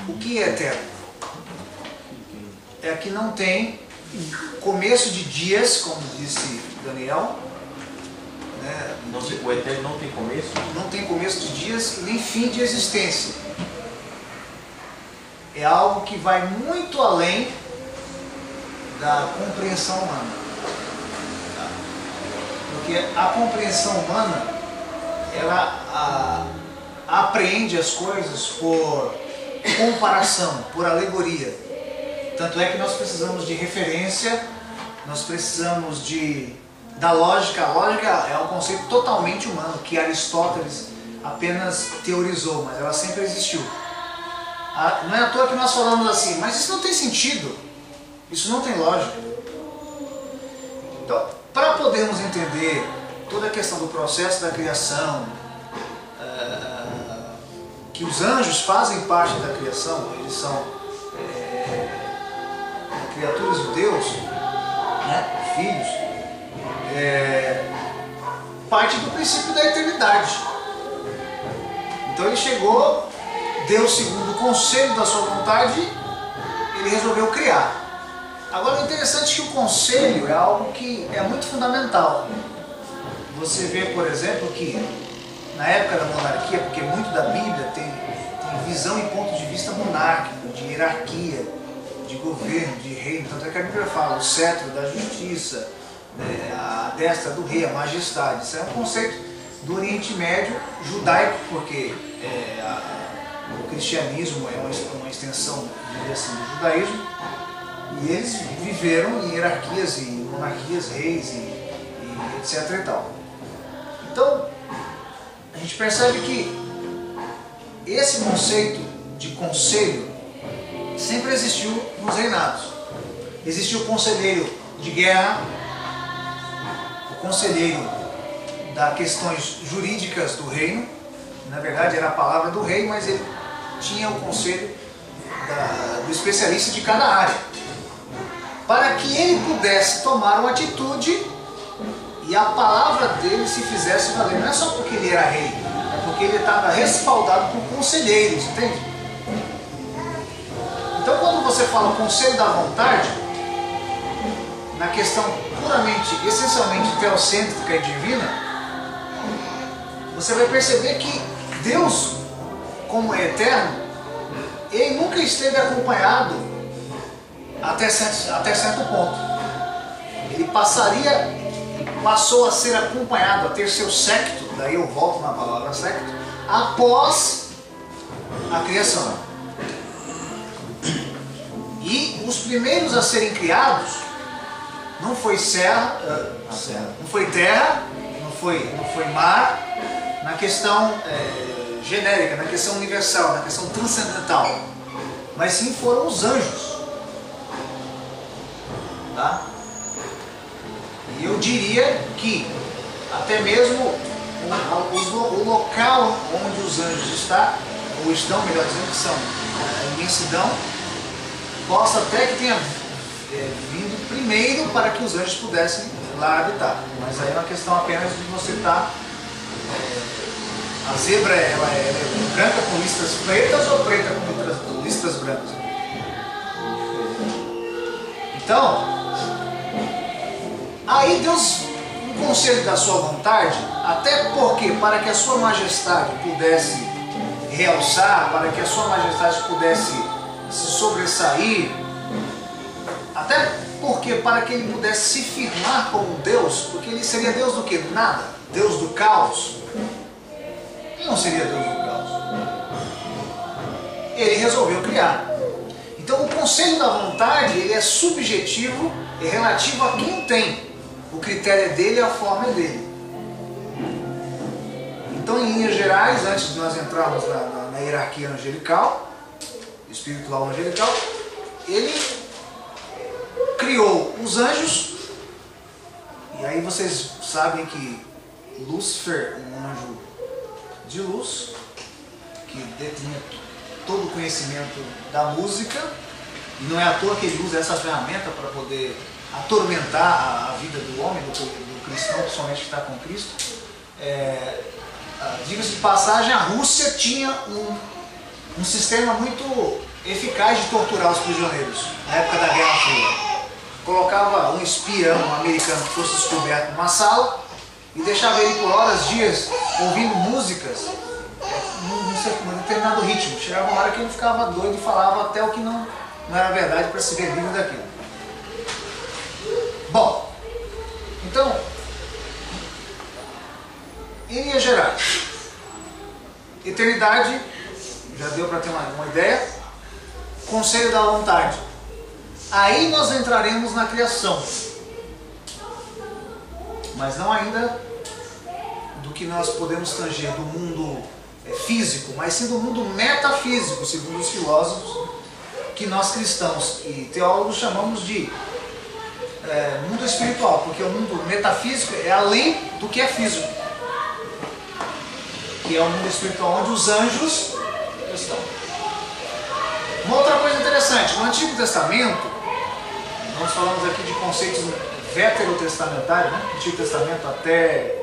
O que é eterno? É que não tem começo de dias, como disse Daniel, né? O eterno não tem começo? Não tem começo de dias nem fim de existência. É algo que vai muito além da compreensão humana. Porque a compreensão humana, ela apreende as coisas por comparação, por alegoria. Tanto é que nós precisamos de referência, nós precisamos da lógica. A lógica é um conceito totalmente humano, que Aristóteles apenas teorizou, mas ela sempre existiu. Não é à toa que nós falamos assim, mas isso não tem sentido, isso não tem lógica. Então, para podermos entender toda a questão do processo da criação, que os anjos fazem parte da criação, eles são criaturas de Deus, né, filhos, parte do princípio da eternidade. Então ele chegou, Deus, segundo o conselho da sua vontade, ele resolveu criar. Agora, o interessante é que o conselho é algo que é muito fundamental. Você vê, por exemplo, que na época da monarquia, porque muito da Bíblia tem visão e ponto de vista monárquico, de hierarquia, de governo, de reino. Tanto é que a Bíblia fala o cetro da justiça, né, a destra do rei, a majestade. Isso é um conceito do Oriente Médio judaico, porque o cristianismo é uma extensão, assim, do judaísmo, e eles viveram em hierarquias e monarquias, reis e etc e tal. Então, a gente percebe que esse conceito de conselho sempre existiu nos reinados. Existiu o conselheiro de guerra, o conselheiro das questões jurídicas do reino. Na verdade era a palavra do rei, mas ele tinha o conselho do especialista de cada área, para que ele pudesse tomar uma atitude e a palavra dele se fizesse valer. Não é só porque ele era rei, é porque ele estava respaldado por conselheiros, entende? Então, quando você fala conselho da vontade, na questão puramente, essencialmente teocêntrica e divina, você vai perceber que Deus, como é eterno, ele nunca esteve acompanhado até certo ponto. Ele passou a ser acompanhado, a ter seu séquito, daí eu volto na palavra séquito, após a criação. E os primeiros a serem criados não foi não foi terra, não foi mar, na questão genérica, na questão universal, na questão transcendental, mas sim foram os anjos. Tá? E eu diria que até mesmo o local onde os anjos estão, melhor dizendo, que são a imensidão, possa até que tenha vindo primeiro para que os anjos pudessem lá habitar. Mas aí é uma questão apenas de você estar... a zebra ela é branca com listras pretas ou preta com listras brancas? Então, aí Deus, no conselho da sua vontade, até porque para que a sua majestade pudesse realçar, para que a sua majestade pudesse se sobressair, até porque para que ele pudesse se firmar como Deus, porque ele seria Deus do que? Nada, Deus do caos. Ele não seria Deus do caos. Ele resolveu criar. Então o conselho da vontade, ele é subjetivo e relativo a quem tem. O critério é dele, a forma é dele. Então, em linhas gerais, antes de nós entrarmos na hierarquia angelical, espiritual angelical, ele criou os anjos. E aí vocês sabem que Lúcifer, um anjo de luz, que detinha todo o conhecimento da música, e não é à toa que ele usa essa ferramenta para poder atormentar a vida do homem, do cristão, principalmente que está com Cristo. Diga-se de passagem, a Rússia tinha um sistema muito eficaz de torturar os prisioneiros na época da Guerra Fria. Colocava um espião americano que fosse descoberto numa sala e deixava ele por horas, dias, ouvindo músicas num determinado ritmo. Chegava uma hora que ele ficava doido e falava até o que não era verdade para se ver livre daquilo. Bom, então, em linhas gerais, eternidade, já deu para ter uma ideia, conselho da vontade. Aí nós entraremos na criação, mas não ainda do que nós podemos tanger do mundo físico, mas sim do mundo metafísico, segundo os filósofos, que nós cristãos e teólogos chamamos de mundo espiritual, porque o mundo metafísico é além do que é físico, que é o mundo espiritual onde os anjos estão. Uma outra coisa interessante, no Antigo Testamento, nós falamos aqui de conceitos veterotestamentários, né? Antigo Testamento até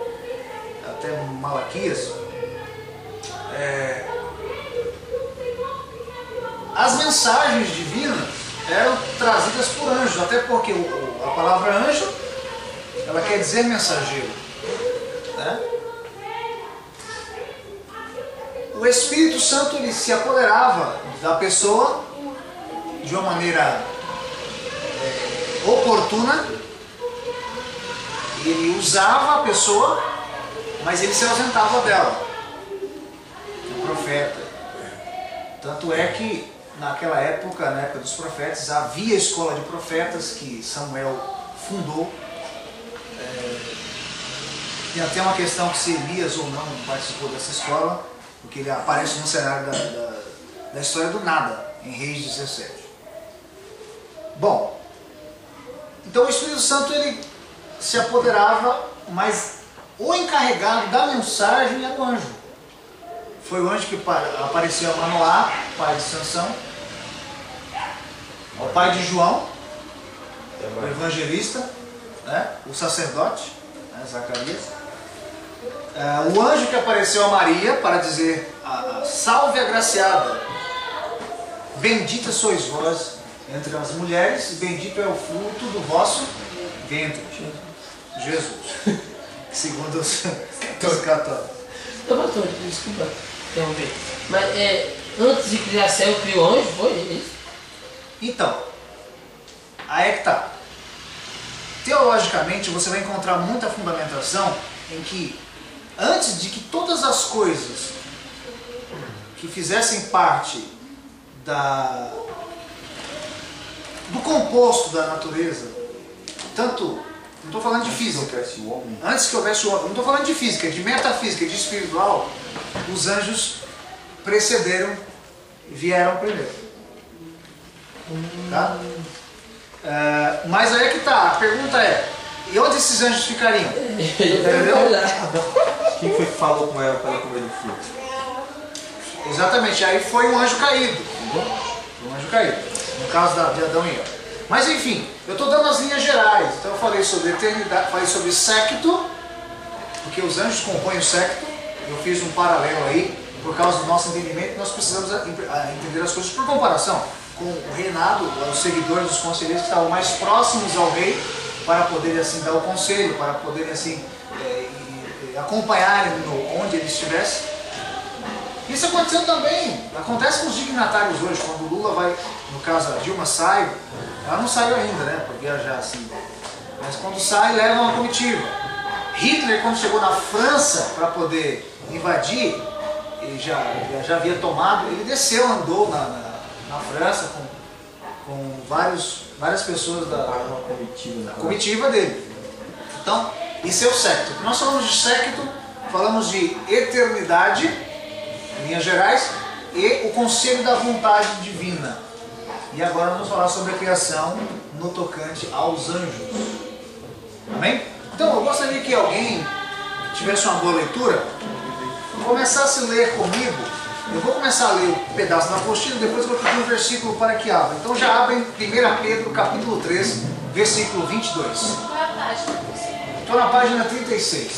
Malaquias, as mensagens divinas eram trazidas por anjos, até porque a palavra anjo, ela quer dizer mensageiro, né? O Espírito Santo, ele se apoderava da pessoa de uma maneira oportuna, ele usava a pessoa, mas ele se ausentava dela. O profeta. Tanto é que naquela época, na época dos profetas, havia a escola de profetas que Samuel fundou. Tem até uma questão que se Elias ou não participou dessa escola, porque ele aparece no cenário da história do nada, em Reis 17. Bom, então o Espírito Santo, ele se apoderava, mas o encarregado da mensagem era o anjo. Foi o anjo que apareceu a Manoá, pai de Sansão, ao pai de João, o evangelista, né, o sacerdote, né, Zacarias. O anjo que apareceu a Maria para dizer: salve agraciada, bendita sois vós entre as mulheres, e bendito é o fruto do vosso ventre, Jesus, segundo os católicos. Pastor, desculpa interromper, mas antes de criar céu, criou anjo, foi isso? Então, aí é que tá. Teologicamente você vai encontrar muita fundamentação em que antes de que todas as coisas que fizessem parte do composto da natureza, tanto, não estou falando de física, antes que houvesse o homem, não estou falando de física, de metafísica, de espiritual, os anjos precederam e vieram primeiro. Tá? Mas aí é que tá, a pergunta é: e onde esses anjos ficariam? Entendeu? Quem foi que falou com ela para ela comer do fruto? Exatamente, aí foi um anjo caído. Foi um anjo caído, no caso de Adão e Eva. Mas enfim, eu estou dando as linhas gerais. Então eu falei sobre eternidade, falei sobre séquito, porque os anjos compõem o séquito. Eu fiz um paralelo aí, por causa do nosso entendimento, nós precisamos entender as coisas por comparação com o reinado, os seguidores dos conselheiros que estavam mais próximos ao rei, para poderem assim dar o conselho, para poderem assim acompanharem onde ele estivesse. Isso aconteceu também, acontece com os dignatários hoje, quando o Lula vai, no caso a Dilma sai, ela não saiu ainda, né, para viajar assim, mas quando sai leva uma comitiva. Hitler, quando chegou na França para poder invadir, ele já havia tomado, ele desceu, andou na França com várias pessoas da comitiva dele. Então, isso é o séquito. Nós falamos de séquito, falamos de eternidade, em linhas gerais, e o conselho da vontade divina. E agora vamos falar sobre a criação no tocante aos anjos. Amém? Então, eu gostaria que alguém tivesse uma boa leitura, começasse a ler comigo. Eu vou começar a ler um pedaço da apostila, depois eu vou pedir um versículo para que abra. Então já abrem 1 Pedro, capítulo 3, versículo 22. Qual é a página? Estou na página 36.